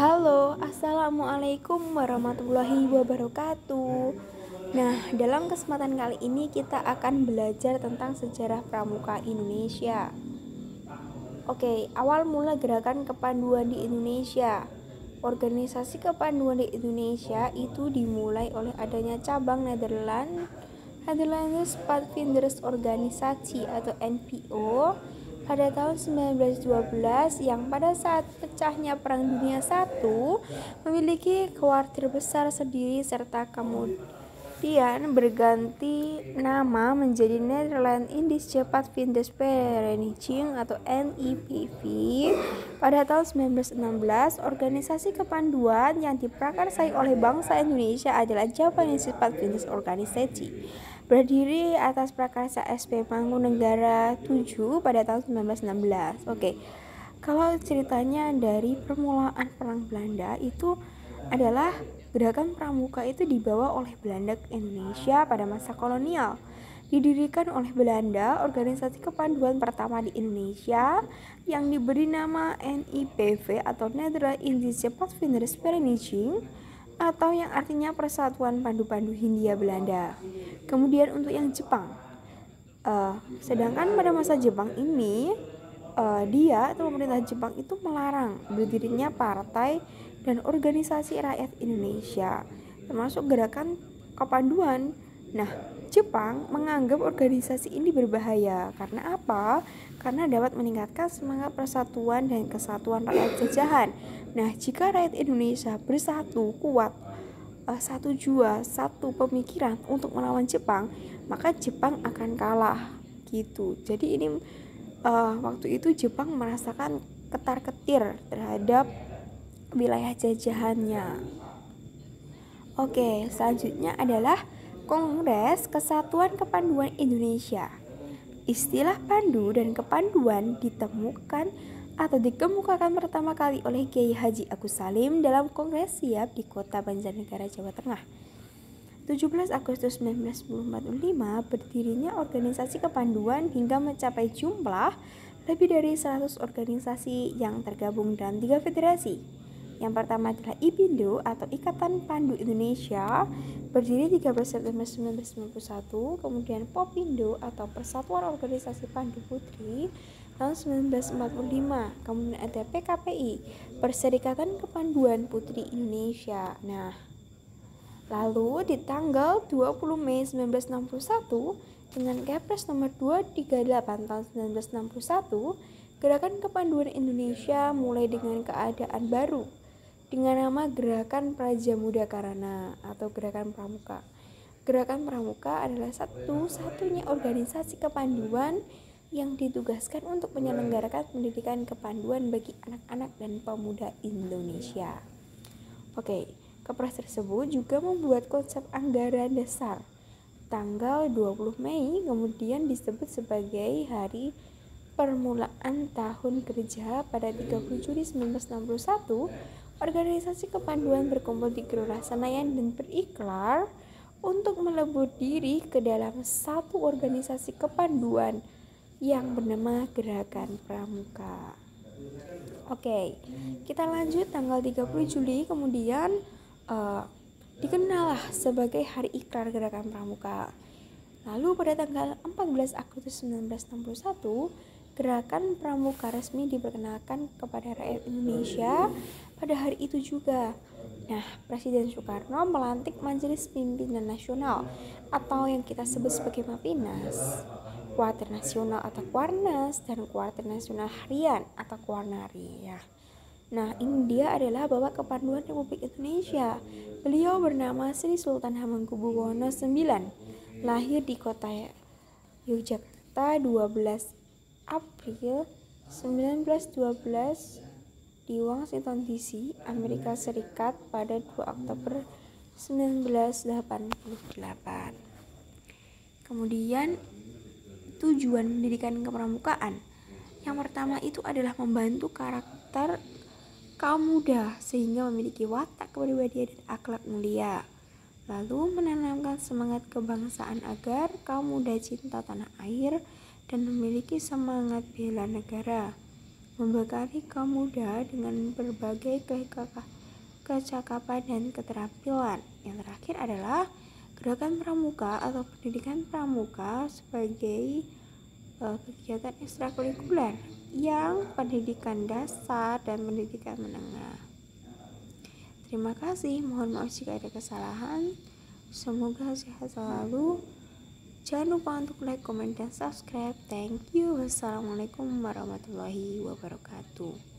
Halo, assalamualaikum warahmatullahi wabarakatuh. Nah, dalam kesempatan kali ini kita akan belajar tentang sejarah pramuka Indonesia. Oke, awal mula gerakan kepanduan di Indonesia. Organisasi kepanduan di Indonesia itu dimulai oleh adanya cabang Netherlands Pathfinders Organisasi atau NPO pada tahun 1912 yang pada saat pecahnya Perang Dunia I memiliki kuartir besar sendiri serta kemudian berganti nama menjadi Netherlands Indische Padvindersvereniging atau NIPV. Pada tahun 1916, organisasi kepanduan yang diprakarsai oleh bangsa Indonesia adalah Japanese Padvinders Organisasi, berdiri atas prakarsa SP Mangkunegaran 7 pada tahun 1916. Oke, kalau ceritanya dari permulaan Perang Belanda itu adalah gerakan pramuka itu dibawa oleh Belanda ke Indonesia pada masa kolonial. Didirikan oleh Belanda, organisasi kepanduan pertama di Indonesia yang diberi nama NIPV atau Netherlands Indische Padvindersvereniging atau yang artinya Persatuan Pandu-Pandu Hindia Belanda. Kemudian untuk yang Jepang, sedangkan pada masa Jepang ini dia atau pemerintah Jepang itu melarang berdirinya partai dan organisasi rakyat Indonesia, termasuk gerakan kepanduan. Nah, Jepang menganggap organisasi ini berbahaya karena apa? Karena dapat meningkatkan semangat persatuan dan kesatuan rakyat jajahan. Nah, jika rakyat Indonesia bersatu kuat, satu jua, satu pemikiran untuk melawan Jepang, maka Jepang akan kalah gitu. Jadi ini waktu itu Jepang merasakan ketar-ketir terhadap wilayah jajahannya. Oke, selanjutnya adalah Kongres Kesatuan Kepanduan Indonesia. Istilah pandu dan kepanduan ditemukan atau dikemukakan pertama kali oleh Kiai Haji Agus Salim dalam Kongres Siap di Kota Banjarnegara, Jawa Tengah. 17 Agustus 1945 berdirinya organisasi kepanduan hingga mencapai jumlah lebih dari 100 organisasi yang tergabung dalam 3 federasi. Yang pertama adalah IPINDO atau Ikatan Pandu Indonesia, berdiri 13 September 1991, kemudian POPINDO atau Persatuan Organisasi Pandu Putri tahun 1945, kemudian ada PKPI, Perserikatan Kepanduan Putri Indonesia. Nah, lalu di tanggal 20 Mei 1961 dengan Kepres nomor 238 tahun 1961, Gerakan Kepanduan Indonesia mulai dengan keadaan baru dengan nama Gerakan Praja Muda Karana atau Gerakan Pramuka. Gerakan Pramuka adalah satu-satunya organisasi kepanduan yang ditugaskan untuk menyelenggarakan pendidikan kepanduan bagi anak-anak dan pemuda Indonesia. Oke, Kepres tersebut juga membuat konsep anggaran dasar tanggal 20 Mei, kemudian disebut sebagai hari permulaan tahun kerja. Pada 30 Juli 1961, organisasi kepanduan berkumpul di Gelora Senayan dan berikrar untuk melebur diri ke dalam satu organisasi kepanduan yang bernama Gerakan Pramuka. Oke, kita lanjut tanggal 30 Juli kemudian dikenallah sebagai Hari Ikrar Gerakan Pramuka. Lalu pada tanggal 14 Agustus 1961, Gerakan Pramuka resmi diperkenalkan kepada rakyat Indonesia pada hari itu juga. Nah, Presiden Soekarno melantik Majelis Pimpinan Nasional atau yang kita sebut sebagai Mapinas, Kuartir Nasional atau Kuarnas, dan Kuartir Nasional Harian atau Kuarnari ya. Nah, ini dia adalah Bapak Kepanduan Republik Indonesia. Beliau bernama Sri Sultan Hamengkubuwono IX, lahir di kota Yogyakarta 12 April 1912 di Washington DC, Amerika Serikat pada 2 Oktober 1988. Kemudian tujuan pendidikan kepramukaan yang pertama itu adalah membantu karakter kaum muda sehingga memiliki watak kepribadian dan akhlak mulia, lalu menanamkan semangat kebangsaan agar kaum muda cinta tanah air dan memiliki semangat bela negara. membekali kaum muda dengan berbagai kecakapan dan keterampilan. Yang terakhir adalah gerakan pramuka atau pendidikan pramuka sebagai kegiatan ekstrakurikuler yang pendidikan dasar dan pendidikan menengah. Terima kasih, mohon maaf jika ada kesalahan. Semoga sehat selalu. Jangan lupa untuk like, comment, dan subscribe. Thank you. Wassalamualaikum warahmatullahi wabarakatuh.